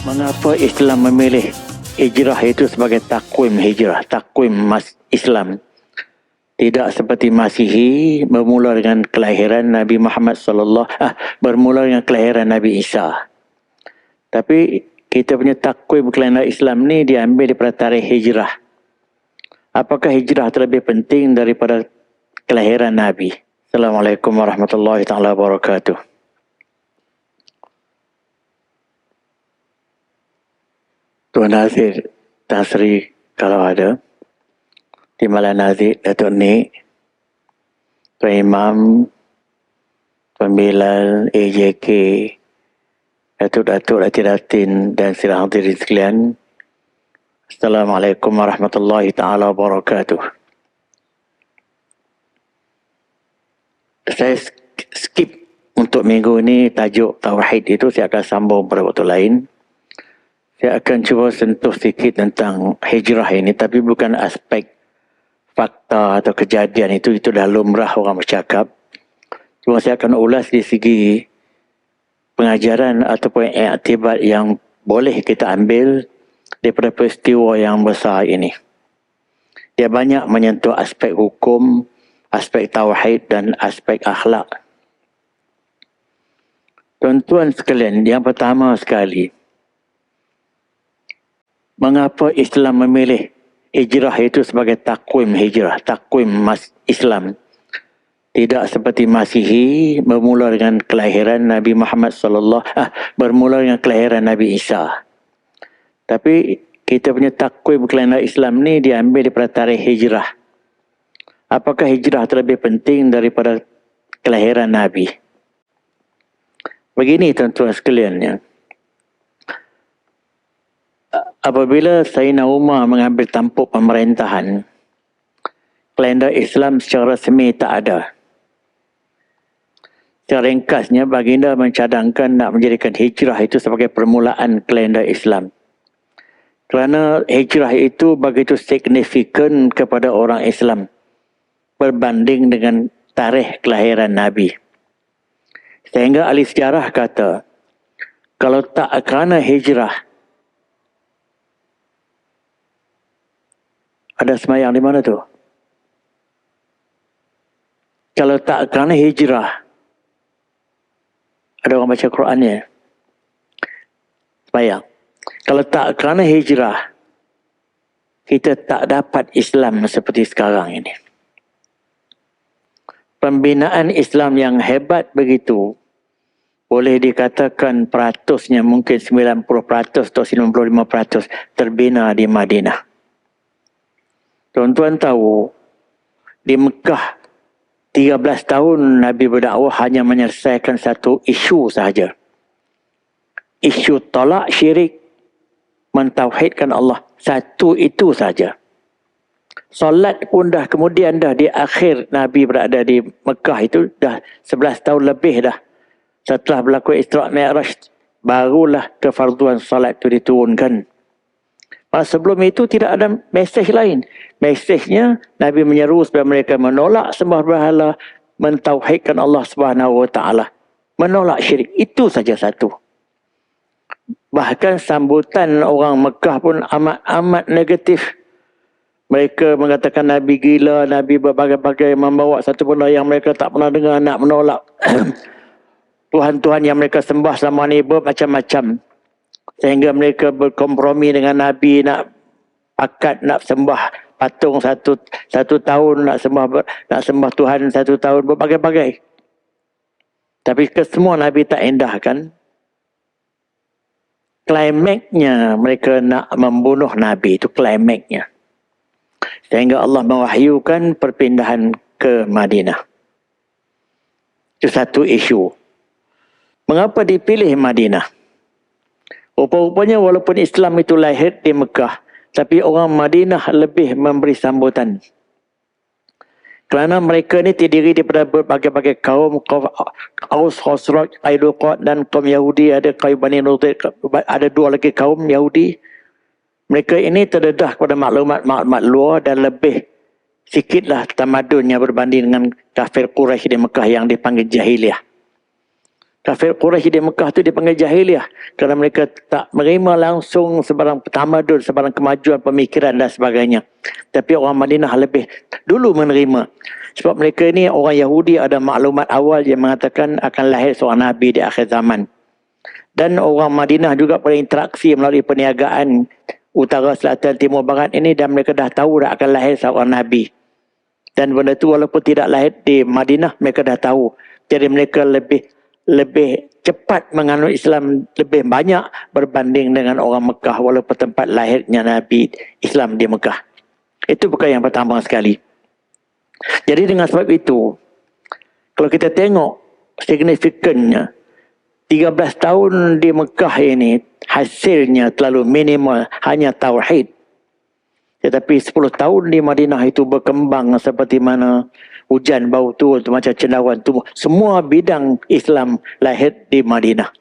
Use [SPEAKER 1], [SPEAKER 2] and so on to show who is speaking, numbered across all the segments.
[SPEAKER 1] Mengapa Islam memilih hijrah itu sebagai takwim hijrah, takwim Islam? Tidak seperti Masihi bermula dengan kelahiran Nabi Muhammad bermula dengan kelahiran Nabi Isa. Tapi kita punya takwim kalender Islam ni diambil daripada tarikh hijrah. Apakah hijrah terlebih penting daripada kelahiran Nabi? Assalamualaikum warahmatullahi taala wabarakatuh. Tuan Nazir Tan Sri kalau ada, Timbalan Nazir Datuk Nik, Tuan Imam, Tuan Bilal, AJK, Datuk-Datuk, Datin-Datin dan sidang hadirin sekalian. Assalamualaikum warahmatullahi taala wabarakatuh. Saya skip untuk minggu ini tajuk Tauhid itu, saya akan sambung pada waktu lain. Saya akan cuba sentuh sedikit tentang hijrah ini, tapi bukan aspek fakta atau kejadian itu dah lumrah orang bercakap. Cuma saya akan ulas di segi pengajaran ataupun iktibar yang boleh kita ambil daripada peristiwa yang besar ini. Dia banyak menyentuh aspek hukum, aspek tauhid dan aspek akhlak. Tuan-tuan sekalian, yang pertama sekali, mengapa Islam memilih hijrah itu sebagai takwim hijrah, takwim Islam? Tidak seperti Masihi bermula dengan kelahiran Nabi Muhammad bermula dengan kelahiran Nabi Isa. Tapi kita punya takwim kalender Islam ni diambil daripada tarikh hijrah. Apakah hijrah terlebih penting daripada kelahiran Nabi? Begini tuan-tuan sekalian ya. Apabila Sayyidina Umar mengambil tampuk pemerintahan, kalender Islam secara resmi tak ada. Secara ringkasnya, baginda mencadangkan nak menjadikan hijrah itu sebagai permulaan kalender Islam. Kerana hijrah itu begitu signifikan kepada orang Islam berbanding dengan tarikh kelahiran Nabi. Sehingga ahli sejarah kata, kalau tak kerana hijrah, ada semayang di mana tu? Kalau tak kerana hijrah, ada orang baca Quran ya? Semayang. Kalau tak kerana hijrah, kita tak dapat Islam seperti sekarang ini. Pembinaan Islam yang hebat begitu, boleh dikatakan peratusnya mungkin 90% atau 95% terbina di Madinah. Tuan-tuan tahu, di Mekah 13 tahun Nabi berdakwah hanya menyelesaikan satu isu sahaja. Isu tolak syirik, mentauhidkan Allah. Satu itu saja. Solat pun dah kemudian dah di akhir Nabi berada di Mekah itu dah 11 tahun lebih dah. Setelah berlaku Isra' Mi'raj, barulah kefarduan solat itu diturunkan. Sebelum itu tidak ada mesej lain. Mesejnya Nabi menyeru supaya mereka menolak sembah berhala, mentauhidkan Allah Subhanahu Wa Taala, menolak syirik. Itu saja satu. Bahkan sambutan orang Mekah pun amat negatif. Mereka mengatakan Nabi gila, Nabi berbagai-bagai membawa satu benda yang mereka tak pernah dengar, nak menolak Tuhan-Tuhan yang mereka sembah selama ni bermacam-macam. Sehingga mereka berkompromi dengan Nabi, nak akad nak sembah patung satu tahun, nak sembah Tuhan satu tahun, berbagai-bagai. Tapi kesemua Nabi tak endahkan. Klimaknya mereka nak membunuh Nabi, itu klimaknya. Sehingga Allah mewahyukan perpindahan ke Madinah. Itu satu isu. Mengapa dipilih Madinah? Rupa-rupanya walaupun Islam itu lahir di Mekah, tapi orang Madinah lebih memberi sambutan. Kerana mereka ni terdiri daripada berbagai-bagai kaum Aus, Khosraj, Qainuqa dan kaum Yahudi, ada kaum Bani Nadir, ada dua lagi kaum Yahudi. Mereka ini terdedah kepada maklumat luar dan lebih sikitlah tamadunnya berbanding dengan kafir Quraisy di Mekah yang dipanggil jahiliyah. Kafir Quraisy di Mekah tu dipanggil jahiliah kerana mereka tak menerima langsung sebarang tamadun, sebarang kemajuan pemikiran dan sebagainya. Tapi orang Madinah lebih dulu menerima. Sebab mereka ni orang Yahudi ada maklumat awal yang mengatakan akan lahir seorang Nabi di akhir zaman. Dan orang Madinah juga berinteraksi melalui perniagaan utara, selatan, timur, barat ini, dan mereka dah tahu dah akan lahir seorang Nabi. Dan benda tu walaupun tidak lahir di Madinah, mereka dah tahu. Jadi mereka lebih cepat menganut Islam lebih banyak berbanding dengan orang Mekah walaupun tempat lahirnya Nabi Islam di Mekah. Itu bukan yang pertama sekali. Jadi dengan sebab itu, kalau kita tengok signifikannya, 13 tahun di Mekah ini hasilnya terlalu minimal, hanya tauhid. Tetapi 10 tahun di Madinah itu berkembang seperti mana hujan bau turun, macam cendawan tumbuh. Semua bidang Islam lahir di Madinah.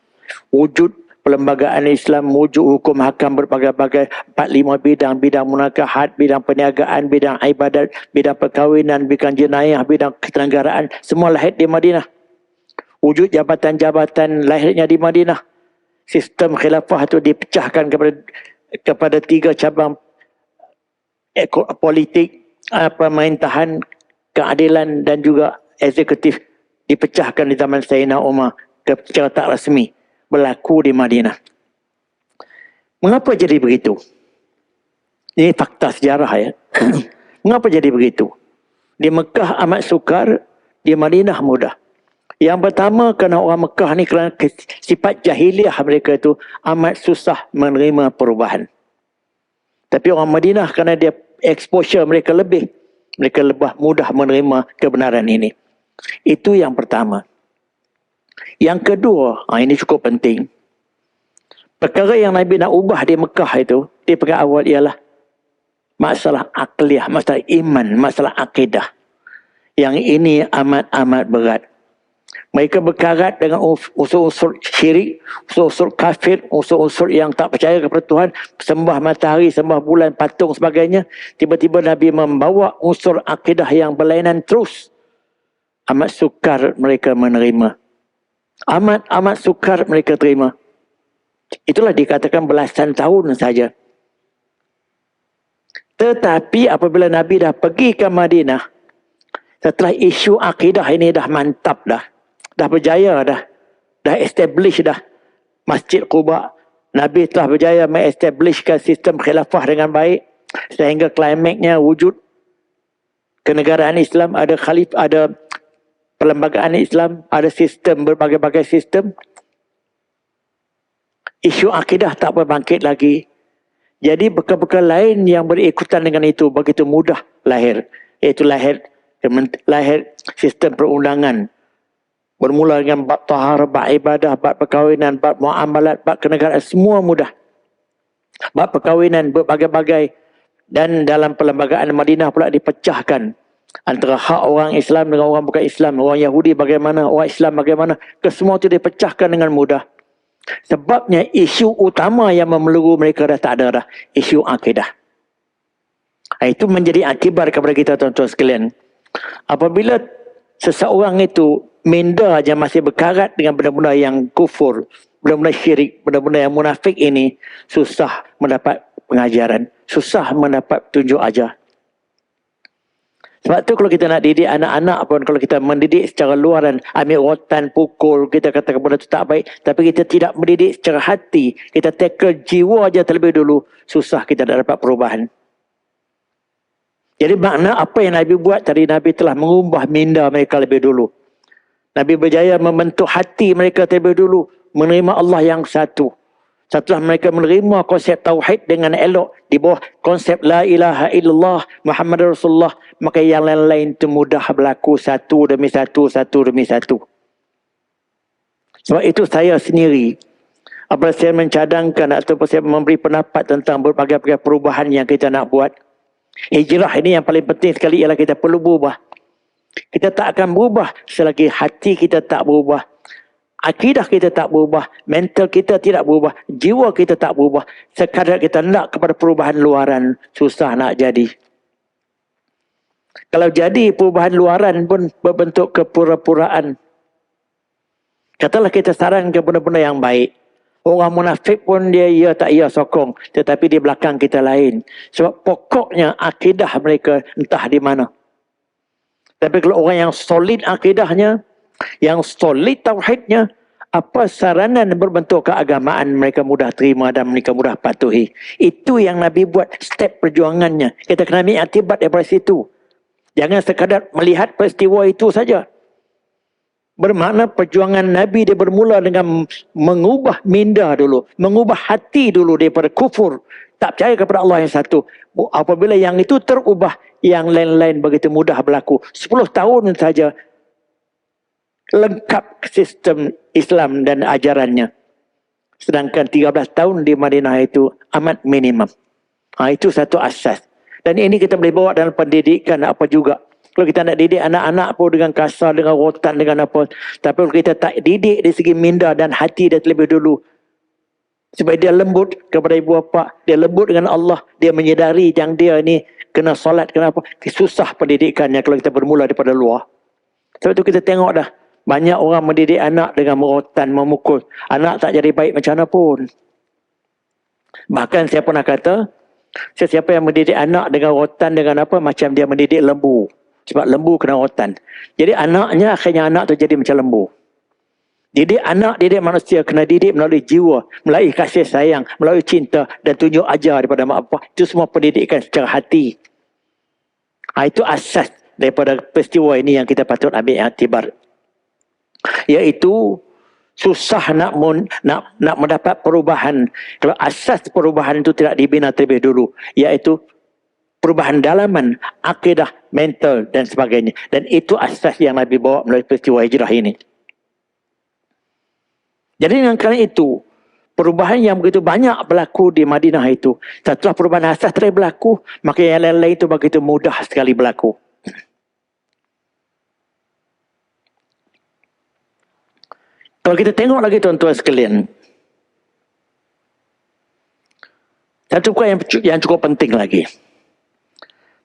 [SPEAKER 1] Wujud perlembagaan Islam, wujud hukum hakam berbagai-bagai, 4-5 bidang, bidang munakahat, bidang perniagaan, bidang ibadat, bidang perkahwinan, bidang jenayah, bidang ketenenggaraan, semua lahir di Madinah. Wujud jabatan-jabatan lahirnya di Madinah. Sistem khilafah itu dipecahkan kepada 3 cabang politik, pemerintahan, keadilan dan juga eksekutif, dipecahkan di zaman Sayyidina Umar secara tak rasmi, berlaku di Madinah. Mengapa jadi begitu? Ini fakta sejarah ya. Mengapa jadi begitu? Di Mekah amat sukar, di Madinah mudah. Yang pertama, kerana orang Mekah ni kerana sifat jahiliah mereka itu amat susah menerima perubahan. Tapi orang Madinah kerana dia exposure mereka lebih, mereka lebih mudah menerima kebenaran ini. Itu yang pertama. Yang kedua, ini cukup penting. Perkara yang Nabi nak ubah di Mekah itu, di perkara awal ialah masalah akliyah, masalah iman, masalah akidah. Yang ini amat-amat berat. Mereka berkarat dengan unsur-unsur syirik, unsur-unsur kafir, unsur-unsur yang tak percaya kepada Tuhan, sembah matahari, sembah bulan, patung sebagainya. Tiba-tiba Nabi membawa unsur akidah yang berlainan terus. Amat sukar mereka menerima. Amat sukar mereka terima. Itulah dikatakan belasan tahun saja. Tetapi apabila Nabi dah pergi ke Madinah, setelah isu akidah ini dah mantap dah berjaya dah establish dah Masjid Quba. Nabi telah berjaya mengestablishkan sistem khilafah dengan baik sehingga klimaknya wujud kenegaraan Islam, ada khalifah, ada perlembagaan Islam, ada sistem, berbagai-bagai sistem. Isu akidah tak berbangkit lagi. Jadi bekal-bekal lain yang berikutan dengan itu begitu mudah lahir, iaitu lahir sistem perundangan. Bermula dengan bab tahar, bab ibadah, bab perkahwinan, bab muamalat, bab kenegaraan, semua mudah. Bab perkahwinan berbagai-bagai. Dan dalam perlembagaan Madinah pula dipecahkan antara hak orang Islam dengan orang bukan Islam, orang Yahudi bagaimana, orang Islam bagaimana, kesemua itu dipecahkan dengan mudah. Sebabnya isu utama yang memeluru mereka dah tak ada dah, isu akidah. Itu menjadi akibat kepada kita tuan-tuan sekalian. Apabila seseorang itu minda aja masih berkarat dengan benda-benda yang kufur, benda-benda syirik, benda-benda yang munafik ini, susah mendapat pengajaran, susah mendapat tunjuk ajar. Sebab tu kalau kita nak didik anak-anak pun, kalau kita mendidik secara luaran, ambil rotan, pukul, kita katakan benda itu tak baik, tapi kita tidak mendidik secara hati, kita tackle jiwa aja terlebih dulu, susah kita nak dapat perubahan. Jadi makna apa yang Nabi buat tadi, Nabi telah mengubah minda mereka lebih dulu. Nabi berjaya membentuk hati mereka terlebih dulu, menerima Allah yang satu. Setelah mereka menerima konsep tauhid dengan elok di bawah konsep la ilaha illallah Muhammad Rasulullah, maka yang lain-lain itu mudah berlaku satu demi satu, satu demi satu. Sebab itu saya sendiri, apabila saya mencadangkan ataupun saya memberi pendapat tentang berbagai-bagai perubahan yang kita nak buat, hijrah ini yang paling penting sekali ialah kita perlu berubah. Kita tak akan berubah selagi hati kita tak berubah. Akidah kita tak berubah. Mental kita tidak berubah. Jiwa kita tak berubah. Sekadar kita nak kepada perubahan luaran, susah nak jadi. Kalau jadi perubahan luaran pun berbentuk kepura-puraan. Katalah kita sarankan benda-benda yang baik. Orang munafik pun dia ya tak ya sokong. Tetapi di belakang kita lain. Sebab pokoknya akidah mereka entah di mana. Tapi kalau orang yang solid akidahnya, yang solid tauhidnya, apa saranan berbentuk keagamaan mereka mudah terima dan mereka mudah patuhi. Itu yang Nabi buat step perjuangannya. Kita kena ambil akibat daripada situ. Jangan sekadar melihat peristiwa itu saja. Bermakna perjuangan Nabi dia bermula dengan mengubah minda dulu. Mengubah hati dulu daripada kufur. Tak percaya kepada Allah yang satu. Apabila yang itu terubah, yang lain-lain begitu mudah berlaku. 10 tahun saja lengkap sistem Islam dan ajarannya. Sedangkan 13 tahun di Madinah itu amat minimum. Itu satu asas. Dan ini kita boleh bawa dalam pendidikan apa juga. Kalau kita nak didik anak-anak pun dengan kasar, dengan rotan, dengan apa. Tapi kalau kita tak didik dari segi minda dan hati dia terlebih dulu. Supaya dia lembut kepada ibu bapa. Dia lembut dengan Allah. Dia menyedari yang dia ni kena solat, kena apa. Susah pendidikannya kalau kita bermula daripada luar. Sebab tu kita tengok dah. Banyak orang mendidik anak dengan merotan, memukul. Anak tak jadi baik macam mana pun. Bahkan saya pernah kata, siapa yang mendidik anak dengan rotan, dengan apa, macam dia mendidik lembu. Sebab lembu kena rotan. Jadi anaknya, akhirnya anak tu jadi macam lembu. Didik anak, didik manusia kena didik melalui jiwa, melalui kasih sayang, melalui cinta dan tunjuk ajar daripada mak bapak. Itu semua pendidikan secara hati. Itu asas daripada peristiwa ini yang kita patut ambil iktibar. Iaitu susah nak mendapat perubahan kalau asas perubahan itu tidak dibina terlebih dulu. Iaitu perubahan dalaman, akidah, mental dan sebagainya. Dan itu asas yang Nabi bawa melalui peristiwa hijrah ini. Jadi dengan kerana itu, perubahan yang begitu banyak berlaku di Madinah itu. Setelah perubahan asas tadi berlaku, maka yang lain-lain itu begitu mudah sekali berlaku. Kalau kita tengok lagi tuan-tuan sekalian, satu perkara yang cukup penting lagi.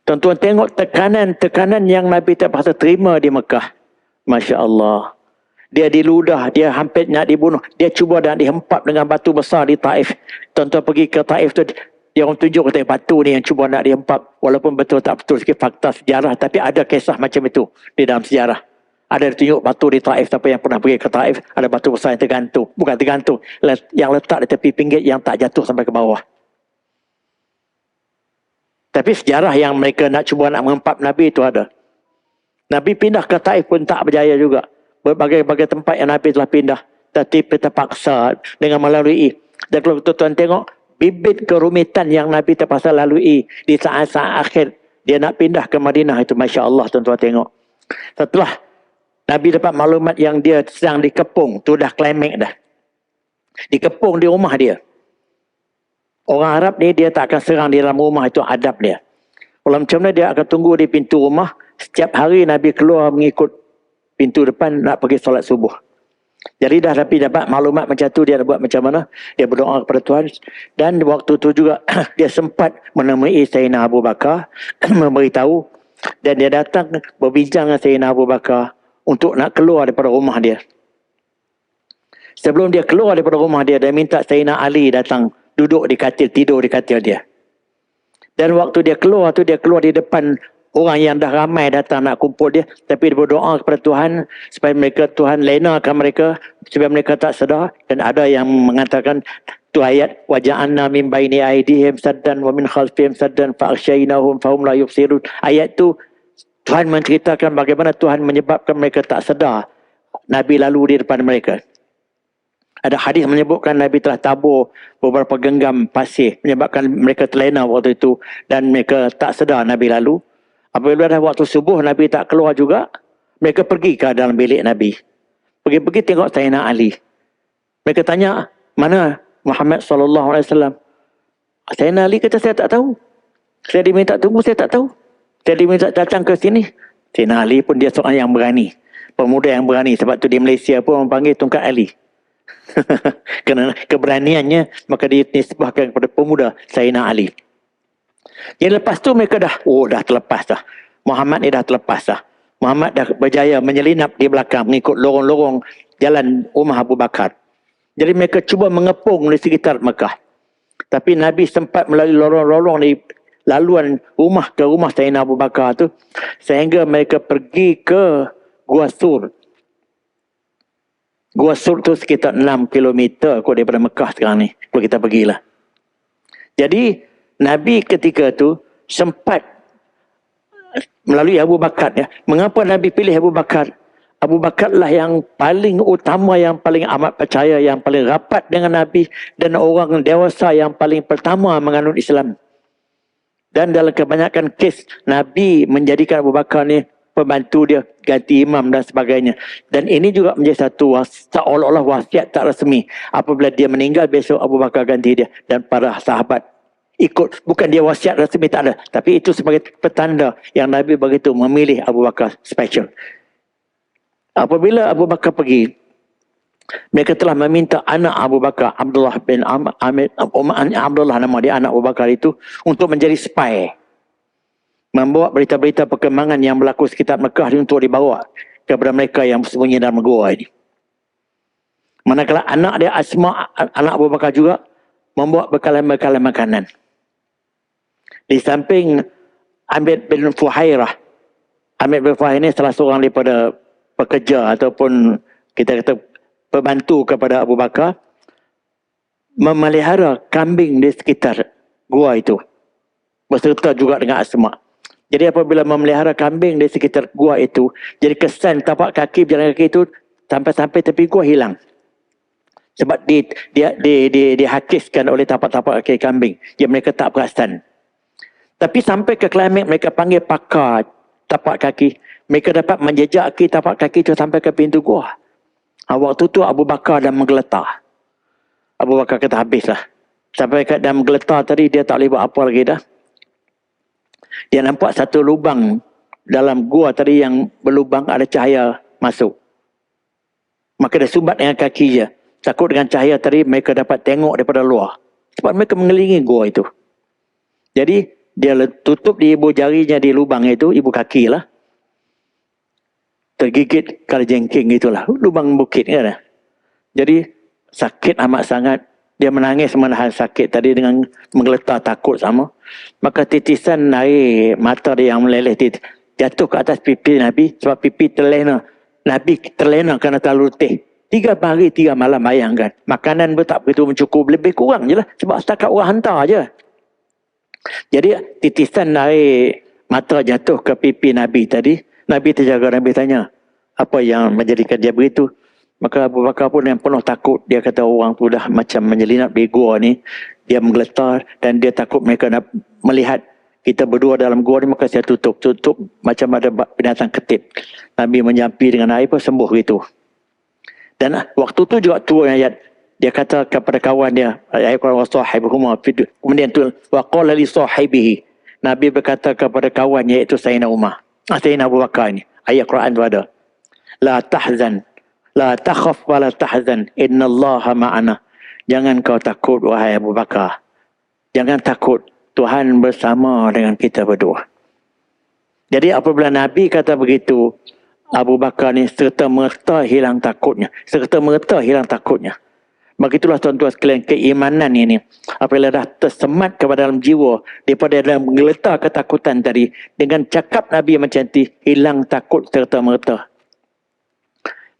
[SPEAKER 1] Tuan-tuan tengok tekanan yang Nabi terpaksa terima di Mekah. Masya Allah. Dia diludah, dia hampir nak dibunuh. Dia cuba nak dihempap dengan batu besar di Taif. Tuan-tuan pergi ke Taif tu, dia orang tunjuk kata batu ni yang cuba nak dihempap. Walaupun betul tak betul sikit fakta sejarah, tapi ada kisah macam itu di dalam sejarah. Ada ditunjuk batu di Taif, siapa yang pernah pergi ke Taif, ada batu besar yang tergantung. Bukan tergantung, yang letak di tepi pinggir yang tak jatuh sampai ke bawah. Tapi sejarah yang mereka nak cuba nak mengempap Nabi itu ada. Nabi pindah ke Taif pun tak berjaya juga. Berbagai-bagai tempat yang Nabi telah pindah. Tapi terpaksa dengan melalui. Dan kalau tuan-tuan tengok, bibit kerumitan yang Nabi terpaksa lalui di saat-saat akhir. Dia nak pindah ke Madinah itu, Masya Allah tuan-tuan tengok. Setelah Nabi dapat maklumat yang dia sedang dikepung. Tu dah climax dah. Dikepung di rumah dia. Orang Arab ni dia tak akan serang di dalam rumah, itu adab dia. Kalau macam mana dia akan tunggu di pintu rumah. Setiap hari Nabi keluar mengikut pintu depan nak pergi solat subuh. Jadi dah Nabi dapat maklumat macam tu, dia nak buat macam mana. Dia berdoa kepada Tuhan. Dan waktu tu juga dia sempat menemui Sayyidina Abu Bakar. Memberitahu. Dan dia datang berbincang dengan Sayyidina Abu Bakar untuk nak keluar daripada rumah dia. Sebelum dia keluar daripada rumah dia, dia minta Sayyidina Ali datang duduk di katil, tidur di katil dia. Dan waktu dia keluar tu, dia keluar di depan orang yang dah ramai datang nak kumpul dia. Tapi dia berdoa kepada Tuhan supaya Tuhan lenakan mereka, supaya mereka tak sedar. Dan ada yang mengatakan tu ayat waja'anna min baini aydihim saddan wa min khalfihim saddan fa'aghshaynahum fahum la yubsirun. Ayat tu Tuhan menceritakan bagaimana Tuhan menyebabkan mereka tak sedar Nabi lalu di depan mereka. Ada hadis menyebutkan Nabi telah tabur beberapa genggam pasir menyebabkan mereka terlena waktu itu dan mereka tak sedar Nabi lalu. Apabila dah waktu subuh Nabi tak keluar juga, mereka pergi ke dalam bilik Nabi. Pergi-pergi tengok Sayyidina Ali. Mereka tanya, mana Muhammad SAW? Sayyidina Ali kata, saya tak tahu. Saya diminta tunggu, saya tak tahu. Saya diminta datang ke sini. Sayyidina Ali pun dia seorang yang berani. Pemuda yang berani. Sebab tu di Malaysia pun orang panggil Tungkat Ali. Kerana keberaniannya, maka dinisbahkan kepada pemuda Sayyidina Ali. Jadi lepas tu mereka dah terlepas dah. Muhammad ni dah terlepas dah. Muhammad dah berjaya menyelinap di belakang mengikut lorong-lorong jalan rumah Abu Bakar. Jadi mereka cuba mengepung di sekitar Mekah. Tapi Nabi sempat melalui lorong-lorong di laluan rumah ke rumah Sayyidina Abu Bakar tu, sehingga mereka pergi ke Gua Sur. Gua Sur tu sekitar 6 km kot daripada Mekah sekarang ni, kalau kita pergilah. Jadi Nabi ketika tu sempat melalui Abu Bakar. Ya. Mengapa Nabi pilih Abu Bakar? Abu Bakar lah yang paling utama, yang paling amat percaya, yang paling rapat dengan Nabi, dan orang dewasa yang paling pertama menganut Islam. Dan dalam kebanyakan kes, Nabi menjadikan Abu Bakar ni pembantu dia, ganti imam dan sebagainya. Dan ini juga menjadi satu seolah-olah wasiat tak rasmi. Apabila dia meninggal, besok Abu Bakar ganti dia. Dan para sahabat ikut. Bukan dia wasiat rasmi, tak ada. Tapi itu sebagai petanda yang Nabi begitu memilih Abu Bakar special. Apabila Abu Bakar pergi, mereka telah meminta anak Abu Bakar, Abdullah bin Amir, Abdullah nama dia, anak Abu Bakar itu, untuk menjadi spy. Membawa berita-berita perkembangan yang berlaku sekitar Mekah untuk dibawa kepada mereka yang bersembunyi dalam gua ini. Manakala anak dia Asma, anak Abu Bakar juga, membawa bekalan-bekalan makanan. Di samping Amir bin Fuhairah. Amir bin Fuhairah ini salah seorang daripada pekerja ataupun kita kata pembantu kepada Abu Bakar, memelihara kambing di sekitar gua itu, berserta juga dengan Asma. Jadi apabila memelihara kambing di sekitar gua itu, jadi kesan tapak kaki berjalan kaki itu sampai-sampai tepi gua hilang. Sebab dihakiskan oleh tapak-tapak kaki kambing. Jadi mereka tak perasan. Tapi sampai ke klimaks mereka panggil pakar tapak kaki. Mereka dapat menjejaki tapak kaki itu sampai ke pintu gua. Waktu tu Abu Bakar dah menggeletar. Abu Bakar kata habislah. Sampai kat dalam menggeletar tadi, dia tak boleh buat apa lagi dah. Dia nampak satu lubang dalam gua tadi yang berlubang, ada cahaya masuk. Maka dia sumbat dengan kaki je. Takut dengan cahaya tadi mereka dapat tengok daripada luar. Sebab mereka mengelilingi gua itu. Jadi dia tutup di ibu jarinya di lubang itu, ibu kaki lah. Tergigit kalajengking itulah, lubang bukit kan. Jadi sakit amat sangat. Dia menangis menahan sakit tadi dengan menggeletar takut sama. Maka titisan air mata dia yang meleleh jatuh ke atas pipi Nabi, sebab pipi terlena. Nabi terlena kerana terlalu letih. 3 hari 3 malam, bayangkan. Makanan pun tak begitu mencukup, lebih kurang je lah. Sebab setakat orang hantar je. Jadi titisan air mata jatuh ke pipi Nabi tadi. Nabi terjaga, Nabi tanya, apa yang menjadikan dia begitu? Maka Abu Bakar pun yang penuh takut. Dia kata orang tu dah macam menyelinap di gua ni. Dia menggeletar dan dia takut mereka nak melihat kita berdua dalam gua ni. Maka saya tutup macam ada binatang ketip. Nabi menyampi dengan air pun sembuh gitu. Dan waktu tu juga turun ayat. Dia kata kepada kawan dia, ayat Quran, kemudian tu waqala li sahibihi. Nabi berkata kepada kawannya, iaitu Sayyidina Umar. Sayyidina Abu Bakar ni. Ayat Quran tu ada. La tahzan. La takhaf wa la tahzan. Innallaha ma'ana. Jangan kau takut, wahai Abu Bakar. Jangan takut. Tuhan bersama dengan kita berdua. Jadi apabila Nabi kata begitu, Abu Bakar ni serta-merta hilang takutnya. Serta-merta hilang takutnya. Begitulah tuan-tuan sekalian, keimanan ini apabila dah tersemat kepada dalam jiwa daripada dalam menggeletar ketakutan tadi, dengan cakap Nabi macam tu, hilang takut serta-merta.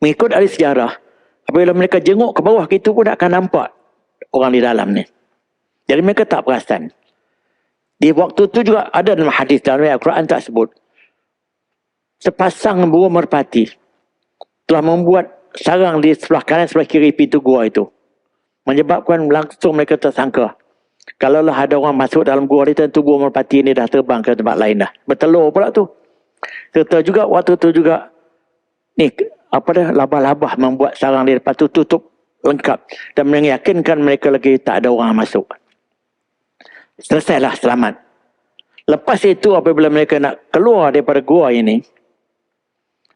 [SPEAKER 1] Mengikut ahli sejarah, apabila mereka jenguk ke bawah gitu pun tak akan nampak orang di dalam ni. Jadi mereka tak perasan. Di waktu tu juga ada dalam hadis dalam Al-Quran tak sebut, sepasang burung merpati telah membuat sarang di sebelah kanan sebelah kiri pintu gua itu. Menyebabkan langsung mereka tersangka, kalaulah ada orang masuk dalam gua ni, tentu burung merpati ni dah terbang ke tempat lain dah. Bertelur pula tu. Serta juga waktu tu juga ni labah-labah membuat sarang di depan tu tutup lengkap dan meyakinkan mereka lagi tak ada orang masuk. Selesailah, selamat. Lepas itu apabila mereka nak keluar daripada gua ini,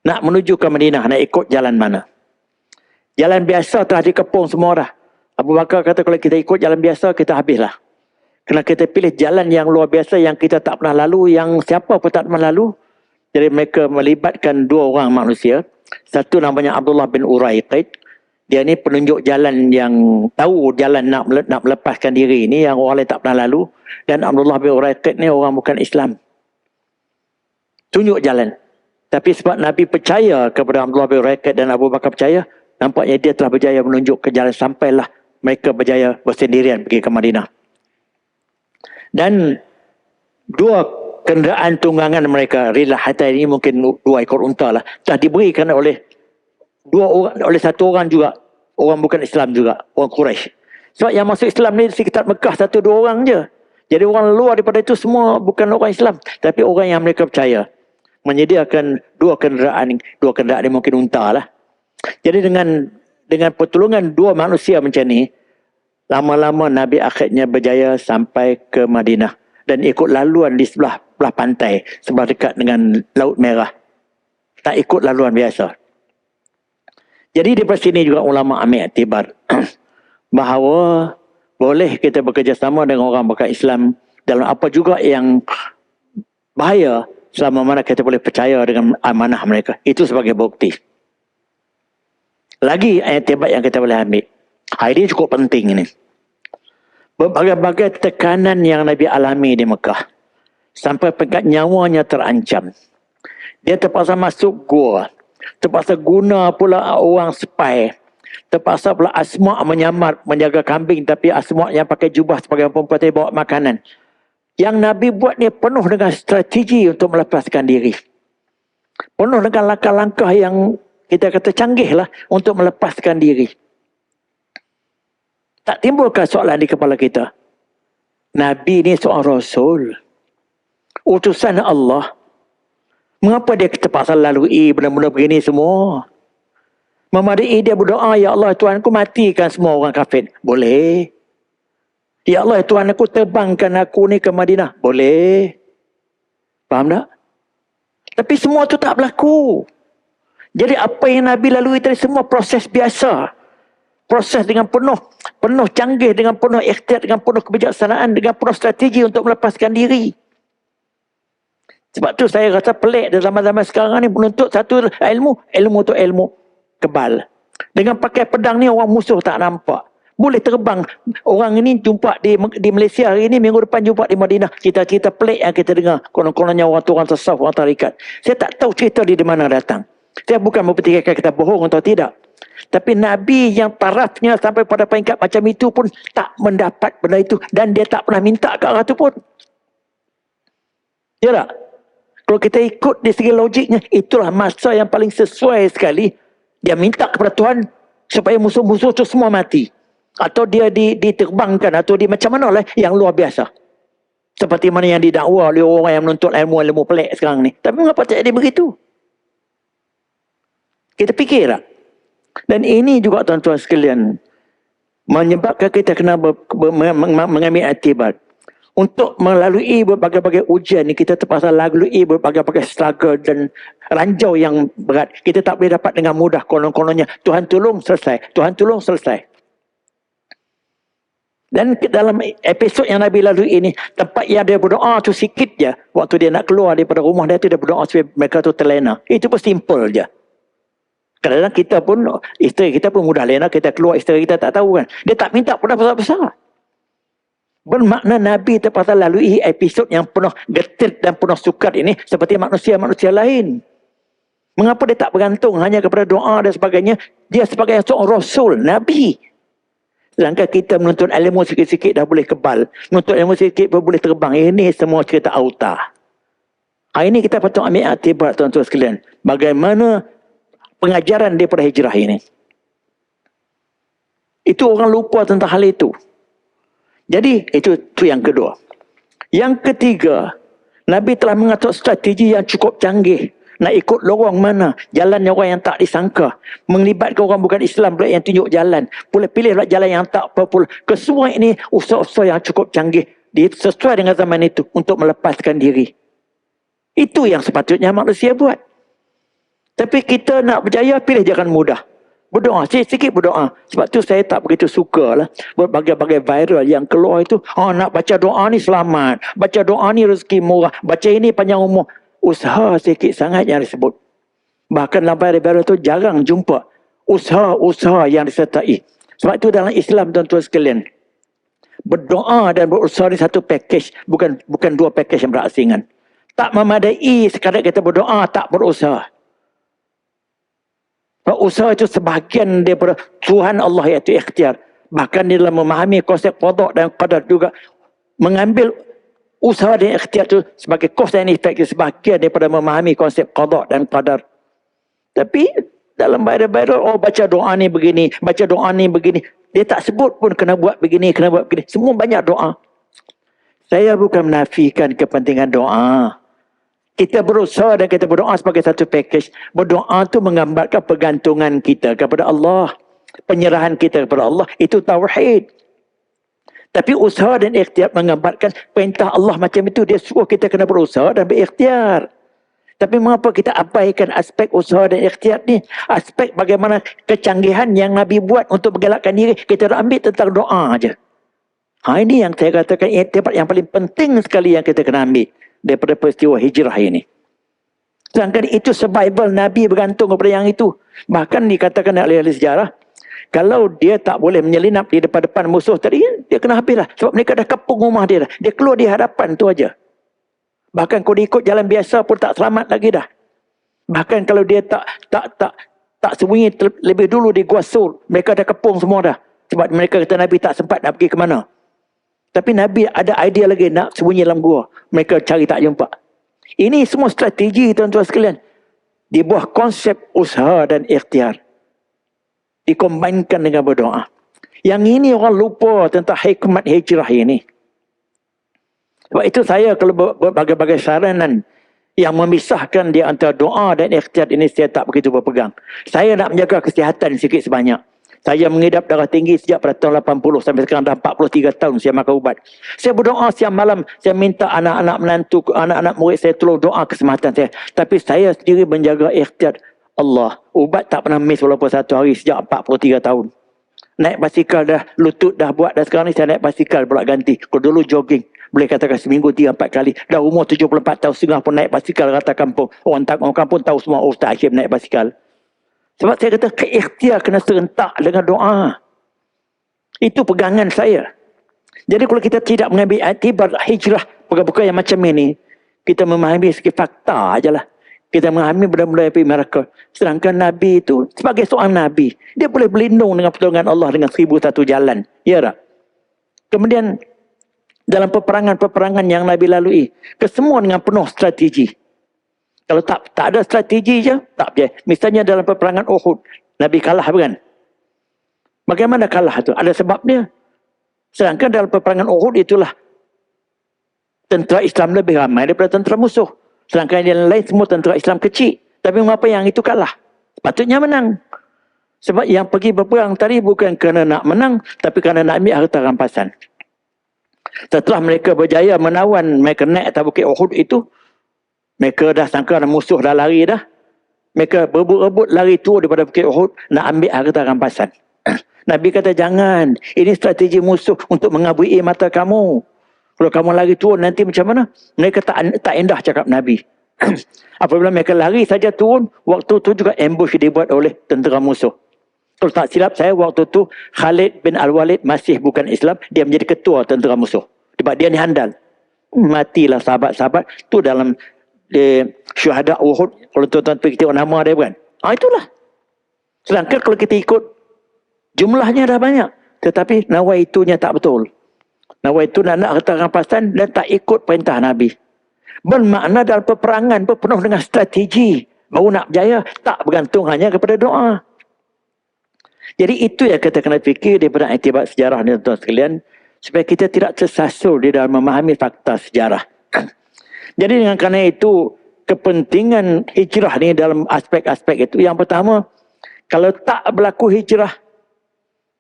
[SPEAKER 1] nak menuju ke Madinah, nak ikut jalan mana? Jalan biasa telah dikepung semua dah. Abu Bakar kata kalau kita ikut jalan biasa, kita habislah. Kerana kita pilih jalan yang luar biasa, yang kita tak pernah lalu, yang siapa pun tak pernah lalu. Jadi mereka melibatkan 2 orang manusia. Satu namanya Abdullah bin Uraiqid. Dia ni penunjuk jalan yang tahu jalan nak melepaskan diri ni yang orang lain tak pernah lalu. Dan Abdullah bin Uraiqid ni orang bukan Islam. Tunjuk jalan. Tapi sebab Nabi percaya kepada Abdullah bin Uraiqid dan Abu Bakar percaya, nampaknya dia telah berjaya menunjuk ke jalan sampailah mereka berjaya bersendirian pergi ke Madinah. Dan dua kenderaan tunggangan mereka, rilahatain ini mungkin 2 ekor unta lah, telah diberikan oleh satu orang juga, orang bukan Islam juga, orang Quraisy. Sebab yang masuk Islam ni sekitar Mekah 1-2 orang je. Jadi orang luar daripada itu semua bukan orang Islam, tapi orang yang mereka percaya. Menyediakan 2 kenderaan ni mungkin unta lah. Jadi dengan pertolongan 2 manusia macam ni, lama-lama Nabi akhirnya berjaya sampai ke Madinah dan ikut laluan di sebelah pantai, sebelah dekat dengan Laut Merah. Tak ikut laluan biasa. Jadi di sini juga ulama ambil iktibar bahawa boleh kita bekerjasama dengan orang bukan Islam dalam apa juga yang bahaya, selama mana kita boleh percaya dengan amanah mereka. Itu sebagai bukti. Lagi iktibar yang kita boleh ambil. Ini cukup penting ini. Berbagai-bagai tekanan yang Nabi alami di Mekah, sampai pekat nyawanya terancam. Dia terpaksa masuk gua. Terpaksa guna pula orang spy. Terpaksa pula Asma' menyamar menjaga kambing, tapi Asma' yang pakai jubah sebagai perempuan tadi bawa makanan. Yang Nabi buat ni penuh dengan strategi untuk melepaskan diri. Penuh dengan langkah-langkah yang kita kata canggih lah untuk melepaskan diri. Tak timbulkah soalan di kepala kita? Nabi ni seorang Rasul, utusan Allah. Mengapa dia terpaksa lalui benda-benda begini semua? Memadai dia berdoa, Ya Allah Tuhan aku matikan semua orang kafir. Boleh. Ya Allah Tuhan aku terbangkan aku ni ke Madinah. Boleh. Faham tak? Tapi semua tu tak berlaku. Jadi apa yang Nabi lalui tadi semua proses biasa. Proses dengan penuh canggih, dengan penuh ikhtiar, dengan penuh kebijaksanaan, dengan penuh strategi untuk melepaskan diri. Sebab tu saya rasa pelik di zaman-zaman sekarang ni menuntut satu ilmu tu ilmu kebal. Dengan pakai pedang ni orang musuh tak nampak. Boleh terbang. Orang ini jumpa di Malaysia hari ini, minggu depan jumpa di Madinah. Cerita-cerita pelik yang kita dengar. Konon-kononnya orang tu orang tasawuf, orang tarikat. Saya tak tahu cerita di mana datang. Saya bukan mempertikaikan kita bohong atau tidak. Tapi Nabi yang tarafnya sampai pada peringkat macam itu pun tak mendapat benda itu. Dan dia tak pernah minta ke arah itu pun. Ya tak? Kalau kita ikut di segi logiknya, itulah masa yang paling sesuai sekali. Dia minta kepada Tuhan supaya musuh-musuh itu semua mati. Atau dia diterbangkan, atau macam mana lah yang luar biasa. Seperti mana yang didakwa oleh orang yang menuntut ilmu pelik sekarang ni. Tapi mengapa tak jadi begitu? Kita fikir tak? Dan ini juga tuan-tuan sekalian, menyebabkan kita kena mengambil iktibar. Untuk melalui berbagai-bagai ujian ni, kita terpaksa lalui berbagai-bagai struggle dan ranjau yang berat. Kita tak boleh dapat dengan mudah konon-kononnya. Tuhan tolong selesai. Tuhan tolong selesai. Dan dalam episod yang Nabi lalui ini, tempat yang dia berdoa tu sikit je. Waktu dia nak keluar daripada rumah dia tu, dia berdoa supaya mereka tu terlena. Itu pun simple je. Kadang-kadang kita pun, isteri kita pun mudah lena, kita keluar isteri kita tak tahu kan. Dia tak minta pun besar-besar. Bermakna Nabi terpaksa lalui episod yang penuh getir dan penuh sukar ini seperti manusia-manusia lain. Mengapa dia tak bergantung hanya kepada doa dan sebagainya? Dia sebagai seorang Rasul, Nabi. Sedangkan kita menuntut ilmu sikit-sikit dah boleh kebal. Menuntut ilmu sikit pun boleh terbang. Ini semua cerita auta. Hari ini kita patut ambil iktibar tuan-tuan sekalian. Bagaimana pengajaran daripada hijrah ini. Itu orang lupa tentang hal itu. Jadi itu yang kedua. Yang ketiga, Nabi telah mengatur strategi yang cukup canggih. Nak ikut lorong mana, jalannya orang yang tak disangka. Melibatkan orang bukan Islam pula yang tunjuk jalan. Boleh pilih jalan yang tak popular. Kesemua ini usaha-usaha yang cukup canggih. Sesuai dengan zaman itu untuk melepaskan diri. Itu yang sepatutnya manusia buat. Tapi kita nak berjaya, pilih jalan mudah. Berdoa, sikit-sikit berdoa. Sebab tu saya tak begitu suka lah. Berbagai-bagai viral yang keluar itu. Nak baca doa ni selamat. Baca doa ni rezeki murah. Baca ini panjang umur. Usaha sikit sangat yang disebut. Bahkan dalam baru tu jarang jumpa usaha-usaha yang disertai. Sebab itu dalam Islam, tuan-tuan sekalian, berdoa dan berusaha ni satu package, bukan dua package yang berasingan. Tak memadai sekadar kita berdoa, tak berusaha. Usaha itu sebahagian daripada Tuhan Allah, iaitu ikhtiar. Bahkan di dalam memahami konsep qada dan qadar juga, mengambil usaha dan ikhtiar itu sebagai cause and effect, sebahagian daripada memahami konsep qada dan qadar. Tapi dalam Bible, baca doa ni begini, baca doa ni begini. Dia tak sebut pun kena buat begini, kena buat begini. Semua banyak doa. Saya bukan menafikan kepentingan doa. Kita berusaha dan kita berdoa sebagai satu package. Berdoa tu menggambarkan pergantungan kita kepada Allah. Penyerahan kita kepada Allah. Itu tauhid. Tapi usaha dan ikhtiar menggambarkan perintah Allah macam itu. Dia suruh kita kena berusaha dan berikhtiar. Tapi mengapa kita abaikan aspek usaha dan ikhtiar ni? Aspek bagaimana kecanggihan yang Nabi buat untuk menggelakkan diri, kita dah ambil tentang doa aja. Ini yang saya katakan iktibar yang paling penting sekali yang kita kena ambil daripada peristiwa hijrah ini. Sedangkan itu survival Nabi bergantung kepada yang itu. Bahkan dikatakan oleh ahli sejarah, kalau dia tak boleh menyelinap di depan-depan musuh tadi, dia kena habislah. Sebab mereka dah kepung rumah dia dah. Dia keluar di hadapan tu aja. Bahkan kalau dia ikut jalan biasa pun tak selamat lagi dah. Bahkan kalau dia tak sembunyi lebih dulu di Gua Sur, mereka dah kepung semua dah. Sebab mereka kata Nabi tak sempat nak pergi ke mana. Tapi Nabi ada idea lagi nak sembunyi dalam gua. Mereka cari tak jumpa. Ini semua strategi, tuan-tuan sekalian. Di bawah konsep usaha dan ikhtiar. Dikombinkan dengan berdoa. Yang ini orang lupa tentang hikmat hijrah ini. Sebab itu saya kalau berbagai-bagai saranan yang memisahkan di antara doa dan ikhtiar ini, saya tak begitu berpegang. Saya nak menjaga kesihatan sikit sebanyak. Saya mengidap darah tinggi sejak pada tahun 80 sampai sekarang dah 43 tahun saya makan ubat. Saya berdoa siang malam, saya minta anak-anak menantu, anak-anak murid saya tolong doa kesehatan saya. Tapi saya sendiri menjaga ikhtiar. Allah, ubat tak pernah miss walaupun satu hari sejak 43 tahun. Naik basikal dah, lutut dah buat dah, sekarang ni saya naik basikal pula ganti. Kalau dulu jogging, boleh katakan seminggu 3-4 kali. Dah umur 74 tahun setengah pun naik basikal rata kampung. Orang kampung tahu semua, Ustaz Hakim naik basikal. Sebab saya kata ikhtiar kena serentak dengan doa. Itu pegangan saya. Jadi kalau kita tidak mengambil iktibar hijrah, perkara-perkara yang macam ini, kita memahami segi fakta ajalah. Kita memahami benda-benda yang miracle. Sedangkan Nabi itu, sebagai seorang Nabi, dia boleh berlindung dengan pertolongan Allah dengan 1001 jalan. Ya tak? Kemudian, dalam peperangan-peperangan yang Nabi lalui, kesemua dengan penuh strategi. Kalau tak ada strategi je, tak boleh. Misalnya dalam peperangan Uhud, Nabi kalah bukan? Bagaimana kalah tu? Ada sebabnya. Sedangkan dalam peperangan Uhud itulah tentera Islam lebih ramai daripada tentera musuh. Sedangkan yang lain semua tentera Islam kecil. Tapi mengapa yang itu kalah? Patutnya menang. Sebab yang pergi berperang tadi bukan kerana nak menang, tapi kerana nak ambil harta rampasan. Setelah mereka berjaya menawan, mereka naik atas bukit Uhud itu, mereka dah sangka musuh dah lari dah. Mereka berebut-rebut lari turun daripada bukit Uhud nak ambil harta rampasan. Nabi kata jangan. Ini strategi musuh untuk mengabui mata kamu. Kalau kamu lari turun nanti macam mana? Mereka tak indah cakap Nabi. Apabila mereka lari saja turun, waktu tu juga ambush dibuat oleh tentera musuh. Kalau tak silap saya, waktu tu Khalid bin Al-Walid masih bukan Islam. Dia menjadi ketua tentera musuh. Sebab dia ni handal. Matilah sahabat-sahabat. Tu dalam syuhada Uhud. Kalau tuan-tuan pergi tengok nama dia bukan? Itulah. Sedangkan kalau kita ikut, jumlahnya dah banyak. Tetapi nawaitunya tak betul. Nawaitu nak harta rampasan dan tak ikut perintah Nabi. Bermakna dalam peperangan penuh dengan strategi. Baru nak berjaya, tak bergantung hanya kepada doa. Jadi itu yang kita kena fikir daripada iktibar sejarah ni tuan-tuan sekalian. Supaya kita tidak tersasul di dalam memahami fakta sejarah. Jadi dengan kerana itu, kepentingan hijrah ni dalam aspek-aspek itu. Yang pertama, kalau tak berlaku hijrah,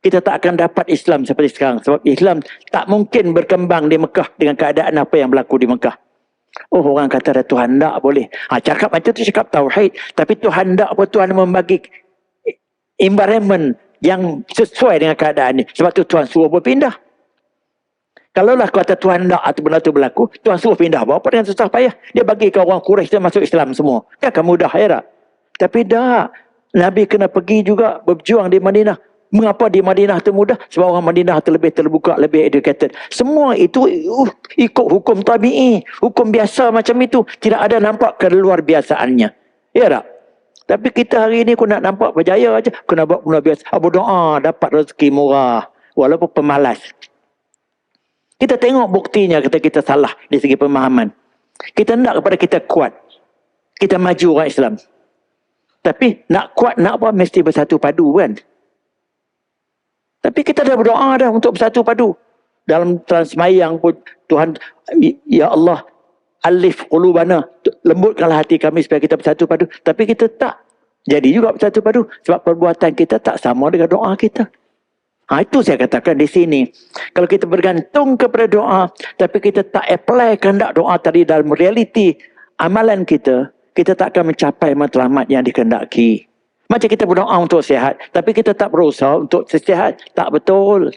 [SPEAKER 1] kita tak akan dapat Islam seperti sekarang. Sebab Islam tak mungkin berkembang di Mekah dengan keadaan apa yang berlaku di Mekah. Oh, orang kata ada Tuhan tak boleh. Cakap macam tu cakap tauhid. Tapi Tuhan tak apa, Tuhan membagi environment yang sesuai dengan keadaan ni. Sebab tu Tuhan suruh berpindah. Kalaulah kata Tuhan tak atau benda tu berlaku, Tuhan suruh pindah. Apa dengan susah payah? Dia bagi ke orang Quraisy masuk Islam semua. Kan mudah ya tak? Tapi dah, Nabi kena pergi juga berjuang di Madinah. Mengapa di Madinah tu mudah? Sebab orang Madinah tu lebih terbuka, lebih educated. Semua itu ikut hukum tabi'i, hukum biasa macam itu. Tidak ada nampak keluar biasaannya. Ya tak? Tapi kita hari ini nak nampak berjaya aja, kena buat benda biasa. Berdoa dapat rezeki murah walaupun pemalas. Kita tengok buktinya kata kita salah di segi pemahaman. Kita nak kepada kita kuat. Kita maju orang Islam. Tapi nak kuat nak apa mesti bersatu padu kan. Tapi kita dah berdoa dah untuk bersatu padu. Dalam transmayang pun Tuhan, ya Allah, alif qulubana, lembutkanlah hati kami supaya kita bersatu padu. Tapi kita tak jadi juga bersatu padu sebab perbuatan kita tak sama dengan doa kita. Itu saya katakan di sini. Kalau kita bergantung kepada doa tapi kita tak apply kehendak doa tadi dalam realiti amalan kita, kita tak akan mencapai matlamat yang dikehendaki. Macam kita berdoa untuk sihat tapi kita tak berusaha untuk sihat, tak betul.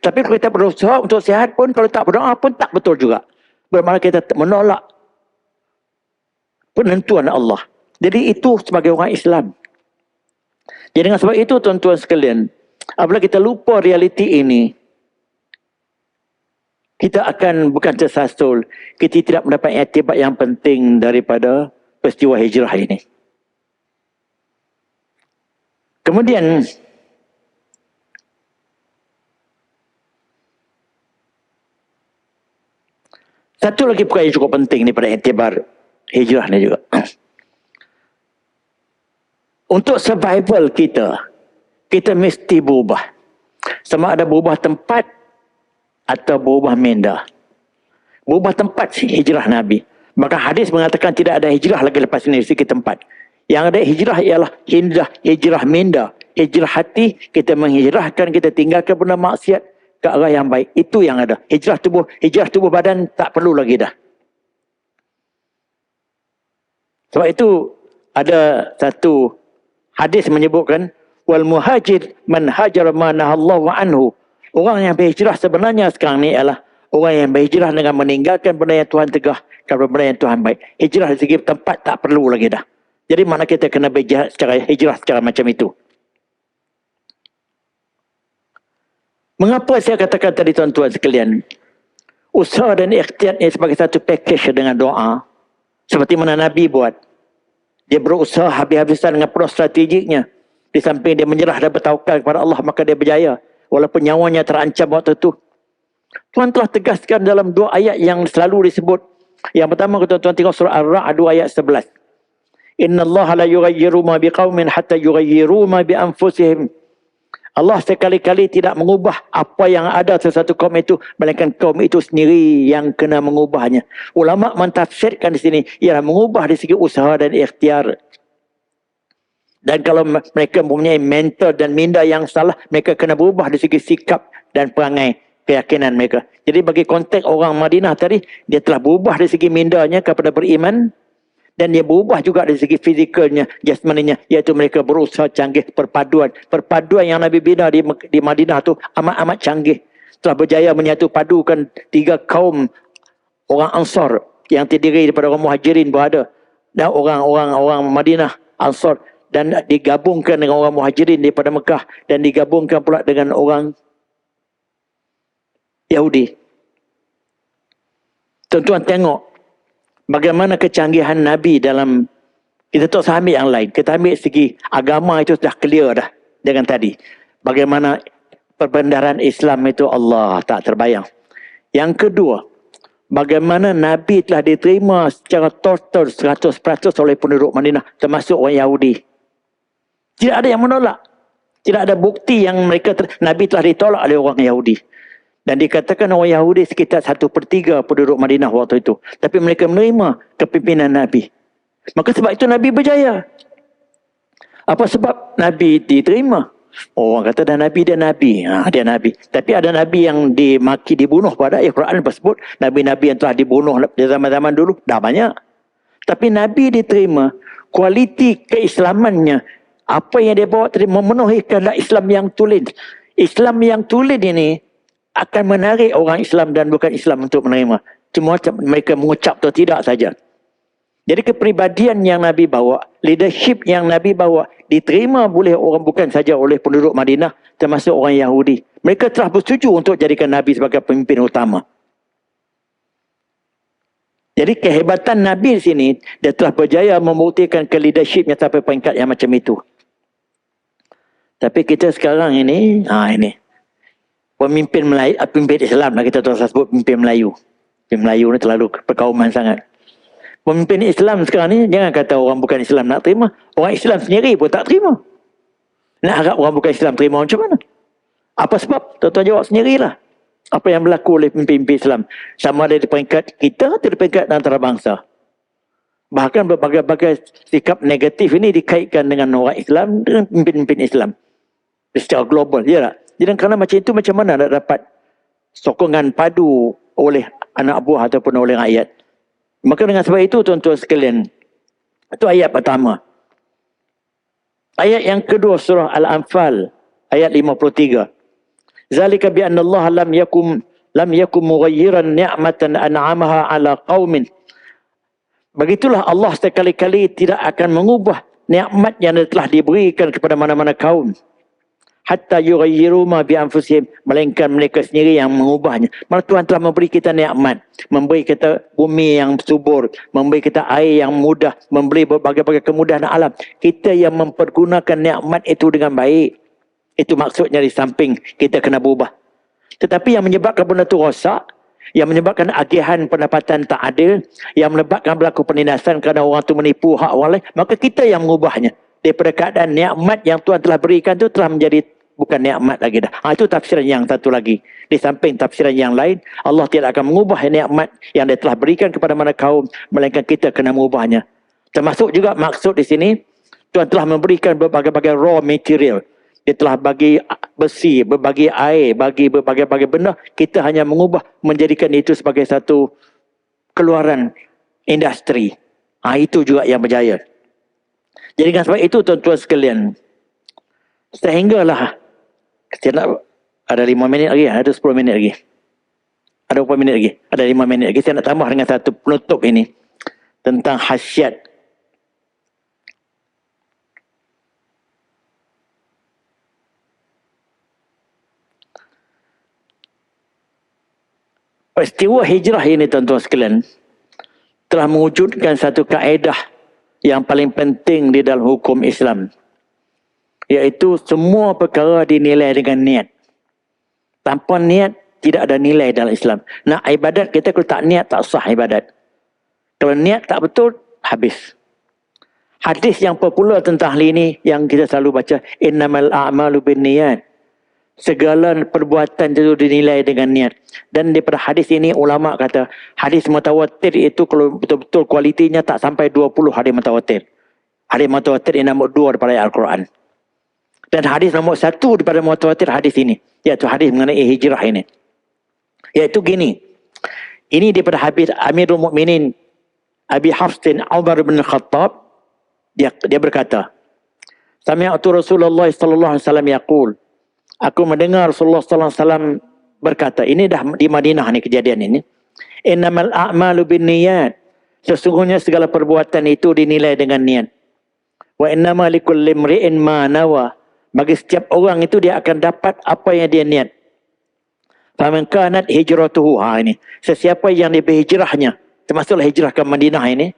[SPEAKER 1] Tapi kalau kita berusaha untuk sihat pun, kalau tak berdoa pun tak betul juga. Bermakna kita menolak penentuan Allah. Jadi itu sebagai orang Islam. Jadi dengan sebab itu tuan-tuan sekalian, apabila kita lupa realiti ini, kita akan bukan tersasul, kita tidak mendapat iktibar yang penting daripada peristiwa hijrah ini. Kemudian satu lagi perkara yang cukup penting ni pada iktibar hijrah ni juga. Untuk survival kita, kita mesti berubah. Sama ada berubah tempat atau berubah minda. Berubah tempat hijrah Nabi. Maka hadis mengatakan tidak ada hijrah lagi lepas ini dari segi tempat. Yang ada hijrah ialah hijrah minda. Hijrah hati, kita menghijrahkan, kita tinggalkan benda maksiat ke arah yang baik. Itu yang ada. Hijrah tubuh badan tak perlu lagi dah. Sebab itu ada satu hadis menyebutkan wal muhajir man hajara ma nahallahu anhu. Orang yang berhijrah sebenarnya sekarang ni ialah orang yang berhijrah dengan meninggalkan benda yang Tuhan tegah kepada benda yang Tuhan baik. Hijrah dari segi tempat tak perlu lagi dah. Jadi mana kita kena berjihad secara hijrah secara macam itu. Mengapa saya katakan tadi tuan-tuan sekalian, usaha dan ikhtiar ini sebagai satu package dengan doa. Seperti mana Nabi buat. Dia berusaha habis-habisan dengan penuh strategiknya. Di samping dia menyerah dan bertawakal kepada Allah, maka dia berjaya. Walaupun nyawanya terancam waktu itu. Tuhan telah tegaskan dalam dua ayat yang selalu disebut. Yang pertama, tuan-tuan tengok surah Ar-Ra'd ayat 11. Inna Allah la yughayyiru ma biqaumin hatta yughayyiru ma bi anfusihim. Allah sekali-kali tidak mengubah apa yang ada sesuatu kaum itu, melainkan kaum itu sendiri yang kena mengubahnya. Ulama mentafsirkan di sini ialah mengubah dari segi usaha dan ikhtiar. Dan kalau mereka mempunyai mental dan minda yang salah, mereka kena berubah dari segi sikap dan perangai keyakinan mereka. Jadi bagi konteks orang Madinah tadi, dia telah berubah dari segi mindanya kepada beriman. Dan dia berubah juga dari segi fizikalnya, jasmaninya, iaitu mereka berusaha canggih perpaduan. Perpaduan yang Nabi bina di Madinah tu amat-amat canggih. Telah berjaya menyatu padukan tiga kaum orang Ansar yang terdiri daripada orang Muhajirin berada dan orang Madinah Ansar, dan digabungkan dengan orang Muhajirin daripada Mekah dan digabungkan pula dengan orang Yahudi. Tuan-tuan tengok bagaimana kecanggihan Nabi dalam, kita tak usah ambil yang lain. Kita ambil segi agama itu sudah clear dah dengan tadi. Bagaimana perbendaharaan Islam itu Allah tak terbayang. Yang kedua, bagaimana Nabi telah diterima secara total 100% oleh penduduk Madinah, termasuk orang Yahudi. Tidak ada yang menolak. Tidak ada bukti yang Nabi telah ditolak oleh orang Yahudi. Dan dikatakan orang Yahudi sekitar 1/3 penduduk Madinah waktu itu. Tapi mereka menerima kepimpinan Nabi. Maka sebab itu Nabi berjaya. Apa sebab Nabi diterima? Orang kata dah Nabi, dia Nabi. Dia Nabi. Tapi ada Nabi yang dimaki, dibunuh pada Al-Quran tersebut. Nabi-Nabi yang telah dibunuh di zaman-zaman dulu, dah banyak. Tapi Nabi diterima, kualiti keislamannya, apa yang dia bawa tadi memenuhi kehendak Islam yang tulen. Islam yang tulen ini akan menarik orang Islam dan bukan Islam untuk menerima. Cuma mereka mengucap atau tidak saja. Jadi kepribadian yang Nabi bawa, leadership yang Nabi bawa, diterima boleh orang bukan saja oleh penduduk Madinah, termasuk orang Yahudi. Mereka telah bersetuju untuk jadikan Nabi sebagai pemimpin utama. Jadi kehebatan Nabi di sini, dia telah berjaya membuktikan ke leadershipnya sampai peringkat yang macam itu. Tapi kita sekarang ini, ini. Pemimpin Melayu, pemimpin Islam lah kita terus sebut pemimpin Melayu. Pemimpin Melayu ni terlalu perkauman sangat. Pemimpin Islam sekarang ni, jangan kata orang bukan Islam nak terima. Orang Islam sendiri pun tak terima. Nak harap orang bukan Islam terima macam mana? Apa sebab? Tuan-tuan jawab sendirilah. Apa yang berlaku oleh pemimpin Islam. Sama ada di peringkat kita atau di peringkat antarabangsa. Bahkan berbagai-bagai sikap negatif ini dikaitkan dengan orang Islam, dengan pemimpin-pemimpin Islam. Secara global, ya tak? Jadi kerana macam itu, macam mana nak dapat sokongan padu oleh anak buah ataupun oleh rakyat? Maka dengan sebab itu tuan-tuan sekalian, itu ayat pertama. Ayat yang kedua surah Al-Anfal, ayat 53. Zalika bi anna Allah lam yakum mughayyiran ni'matan an'amaha ala qaumin. Begitulah Allah sekali-kali tidak akan mengubah nikmat yang telah diberikan kepada mana-mana kaum. Hatta yughayyiru ma bi anfusihim, melainkan mereka sendiri yang mengubahnya. Maka Tuhan telah memberi kita nikmat, memberi kita bumi yang subur, memberi kita air yang mudah, memberi berbagai-bagai kemudahan alam. Kita yang mempergunakan nikmat itu dengan baik. Itu maksudnya di samping kita kena berubah. Tetapi yang menyebabkan benda itu rosak, yang menyebabkan agihan pendapatan tak adil, yang menyebabkan berlaku penindasan kerana orang itu menipu hak orang lain, maka kita yang mengubahnya. Daripada keadaan nikmat yang Tuhan telah berikan itu telah menjadi bukan nikmat lagi dah. Itu tafsiran yang satu lagi. Di samping tafsiran yang lain, Allah tidak akan mengubah nikmat yang dia telah berikan kepada mana kaum, melainkan kita kena mengubahnya. Termasuk juga maksud di sini, Tuhan telah memberikan berbagai-bagai raw material. Dia telah bagi besi, berbagi air, bagi berbagai-bagai benda. Kita hanya mengubah, menjadikan itu sebagai satu keluaran industri. Itu juga yang berjaya. Jadi dengan sebab itu tuan-tuan sekalian, sehinggalah, saya nak, ada 5 minit lagi, ada 10 minit lagi. Ada berapa minit lagi? Ada 5 minit lagi. Saya nak tambah dengan satu penutup ini. Tentang khasiat. Peristiwa hijrah ini tuan-tuan sekalian, telah mewujudkan satu kaedah yang paling penting di dalam hukum Islam. Iaitu semua perkara dinilai dengan niat. Tanpa niat, tidak ada nilai dalam Islam. Nak ibadat, kita kalau tak niat, tak sah ibadat. Kalau niat tak betul, habis. Hadis yang popular tentang hal ini, yang kita selalu baca, innamal a'malu bin niyat. Segala perbuatan itu dinilai dengan niat. Dan daripada hadis ini ulama kata hadis mutawatir itu kalau betul-betul kualitinya tak sampai 20 hadis mutawatir. Hadis mutawatir yang nombor 2 daripada Al-Quran. Dan hadis nombor 1 daripada mutawatir hadis ini, iaitu hadis mengenai hijrah ini. Iaitu gini. Ini daripada hadis Amirul Mukminin Abi Hafsin Umar bin Khattab, dia berkata, Sami'tu Rasulullah sallallahu alaihi wasallam yaqul, aku mendengar Rasulullah sallallahu alaihi wasallam berkata, ini dah di Madinah ni kejadian ini. Innamal a'malu binniyat. Sesungguhnya segala perbuatan itu dinilai dengan niat. Wa innama likulli imri'in ma nawa. Bagi setiap orang itu dia akan dapat apa yang dia niat. Faman kanat hijratuhu, ini. Sesiapa yang dia berhijrahnya, termasuklah hijrah ke Madinah ini,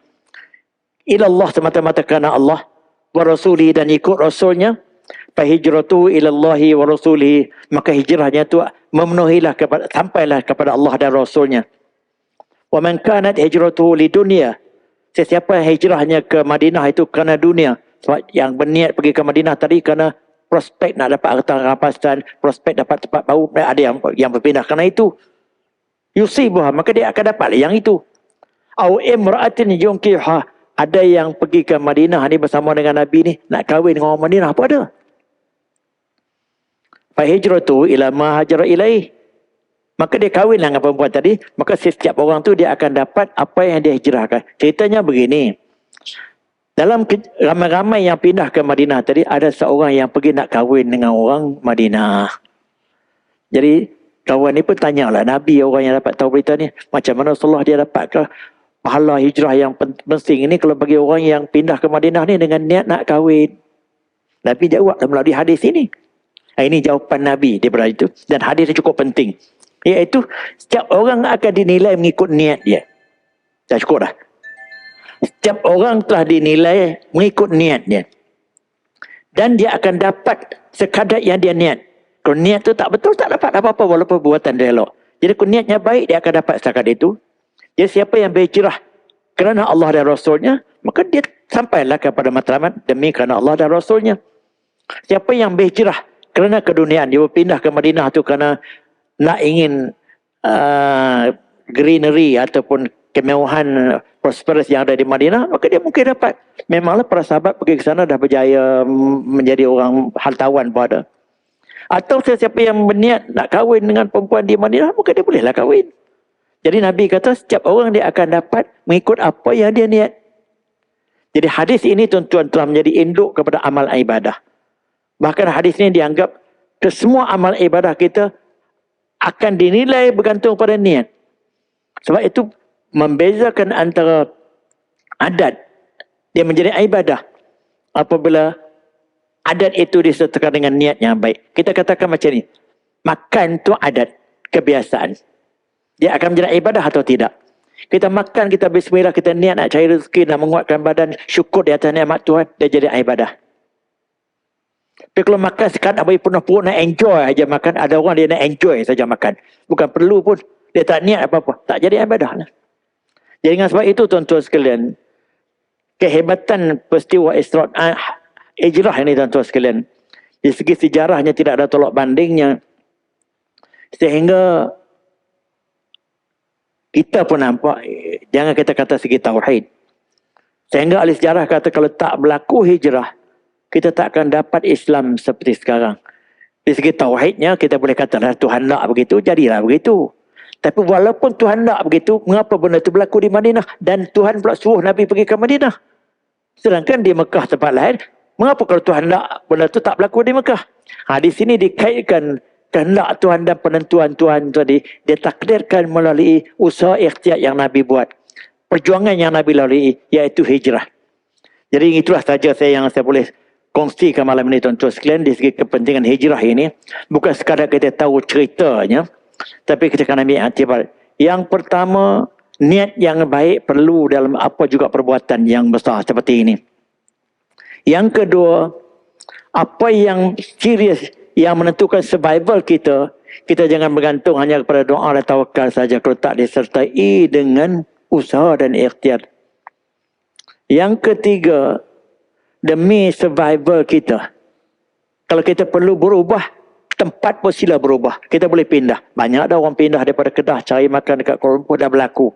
[SPEAKER 1] ila Allah semata-mata kerana Allah, wa rasuli dan ikut rasulnya, fahijratuhu ilallahi wa rasulihi, maka hijrahnya itu memenuhilah kepada, sampailah kepada Allah dan Rasulnya. Wa man kanat hijratuhu lidunya, sesiapa hijrahnya ke Madinah itu kerana dunia, sebab yang berniat pergi ke Madinah tadi kerana prospek nak dapat harta rampasan, prospek dapat tempat baru, ada yang berpindah kerana itu, yusibuha, maka dia akan dapat yang itu. Au imra'atin yunkiha, ada yang pergi ke Madinah ni bersama dengan Nabi ni, nak kahwin dengan orang Madinah, apa ada? Fahijratu ila ma hajara ilaih, maka dia kahwinlah dengan perempuan tadi, maka setiap orang tu dia akan dapat apa yang dia hijrahkan. Ceritanya begini, dalam ramai-ramai yang pindah ke Madinah tadi, ada seorang yang pergi nak kahwin dengan orang Madinah. Jadi kawan ni pun tanyalah Nabi, orang yang dapat tahu berita ni, macam mana Rasulullah dia dapat ke pahala hijrah yang penting ini kalau bagi orang yang pindah ke Madinah ni dengan niat nak kahwin. Nabi jawab melalui hadis ini. Ini jawapan Nabi daripada itu. Dan hadis itu cukup penting. Iaitu setiap orang akan dinilai mengikut niat dia. Dah cukup dah. Setiap orang telah dinilai mengikut niat dia. Dan dia akan dapat sekadar yang dia niat. Kalau niat tu tak betul, tak dapat apa-apa walaupun perbuatan dia elok. Jadi kalau niatnya baik, dia akan dapat setakat itu. Jadi siapa yang berhijrah kerana Allah dan Rasulnya, maka dia sampailah kepada matlamat demi kerana Allah dan Rasulnya. Siapa yang berhijrah kerana keduniaan, dia berpindah ke Madinah tu kerana nak ingin greenery ataupun kemewahan prosperous yang ada di Madinah, maka dia mungkin dapat. Memanglah para sahabat pergi ke sana dah berjaya menjadi orang hartawan pun ada. Atau sesiapa yang berniat nak kahwin dengan perempuan di Madinah, maka dia bolehlah kahwin. Jadi Nabi kata setiap orang dia akan dapat mengikut apa yang dia niat. Jadi hadis ini tuan-tuan telah menjadi induk kepada amal ibadah. Bahkan hadis ini dianggap kesemua amal ibadah kita akan dinilai bergantung pada niat. Sebab itu membezakan antara adat dia menjadi ibadah apabila adat itu disertakan dengan niat yang baik. Kita katakan macam ni. Makan tu adat, kebiasaan. Dia akan menjadi ibadah atau tidak. Kita makan, kita bismillah, kita niat nak cari rezeki, nak menguatkan badan, syukur di atas nikmat Tuhan, dia jadi ibadah. Tapi kalau makan sekarang bagi penuh perut, nak enjoy aja makan, ada orang dia nak enjoy saja makan. Bukan perlu pun, dia tak niat apa-apa. Tak jadi ibadah lah. Jadi dengan sebab itu tuan-tuan sekalian, kehebatan peristiwa hijrah ini tuan-tuan sekalian, di segi sejarahnya tidak ada tolak bandingnya. Sehingga kita pun nampak, jangan kita kata segi tauhid. Sehingga ahli sejarah kata kalau tak berlaku hijrah, kita tak akan dapat Islam seperti sekarang. Di segi tauhidnya, kita boleh katalah Tuhan nak begitu, jadilah begitu. Tapi walaupun Tuhan nak begitu, mengapa benda itu berlaku di Madinah? Dan Tuhan pula suruh Nabi pergi ke Madinah. Sedangkan di Mekah tempat lain, mengapa kalau Tuhan nak benda itu tak berlaku di Mekah? Di sini dikaitkan kehendak Tuhan dan penentuan Tuhan tadi, dia takdirkan melalui usaha ikhtiar yang Nabi buat. Perjuangan yang Nabi lalui, iaitu hijrah. Jadi itulah saja yang saya boleh kongsikan malam ini tuan-tuan sekalian di segi kepentingan hijrah ini. Bukan sekadar kita tahu ceritanya, tapi kita akan ambil iktibar. Yang pertama, niat yang baik perlu dalam apa juga perbuatan yang besar seperti ini. Yang kedua, apa yang serius yang menentukan survival kita, kita jangan bergantung hanya kepada doa dan tawakal saja kalau tak disertai dengan usaha dan ikhtiar. Yang ketiga, demi survival kita, kalau kita perlu berubah, tempat pun sila berubah. Kita boleh pindah. Banyak dah orang pindah daripada Kedah cari makan dekat Kuala Lumpur dah berlaku.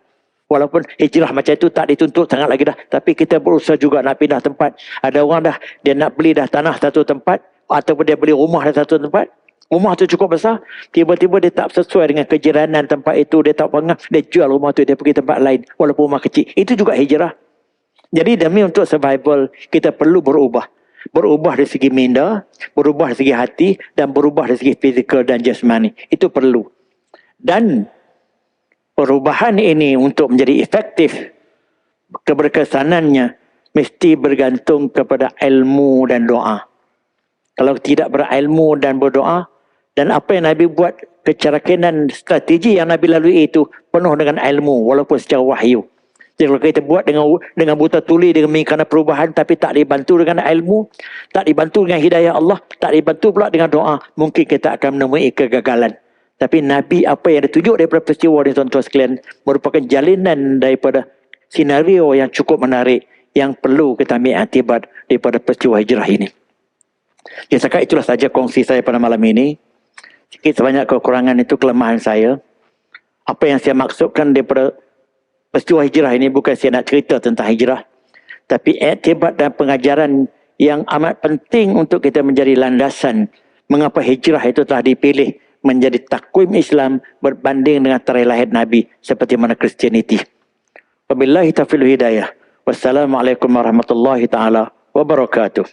[SPEAKER 1] Walaupun hijrah macam itu tak dituntut sangat lagi dah. Tapi kita berusaha juga nak pindah tempat. Ada orang dah, dia nak beli dah tanah satu tempat. Ataupun dia beli rumah dah satu tempat. Rumah tu cukup besar. Tiba-tiba dia tak sesuai dengan kejiranan tempat itu. Dia tak pengah. Dia jual rumah tu. Dia pergi tempat lain. Walaupun rumah kecil. Itu juga hijrah. Jadi demi untuk survival, kita perlu berubah. Berubah dari segi minda. Berubah dari segi hati. Dan berubah dari segi fizikal dan jasmani. Itu perlu. Dan perubahan ini untuk menjadi efektif, keberkesanannya mesti bergantung kepada ilmu dan doa. Kalau tidak berilmu dan berdoa, dan apa yang Nabi buat, kecerakinan strategi yang Nabi lalui itu penuh dengan ilmu walaupun secara wahyu. Jadi kalau kita buat dengan buta tuli, dengan kerana perubahan tapi tak dibantu dengan ilmu, tak dibantu dengan hidayah Allah, tak dibantu pula dengan doa, mungkin kita akan menemui kegagalan. Tapi Nabi apa yang ditunjuk daripada peristiwa ini tuan-tuan sekalian merupakan jalinan daripada senario yang cukup menarik yang perlu kita ambil iktibar daripada peristiwa hijrah ini. Ya, sekarang itulah saja kongsi saya pada malam ini. Sikit sebanyak kekurangan itu kelemahan saya. Apa yang saya maksudkan daripada peristiwa hijrah ini bukan saya nak cerita tentang hijrah, tapi iktibar dan pengajaran yang amat penting untuk kita menjadi landasan mengapa hijrah itu telah dipilih menjadi takwim Islam berbanding dengan tarikh lahir Nabi seperti mana Kristianiti. Wabillahi taufiq wal hidayah. Wassalamualaikum warahmatullahi taala wabarakatuh.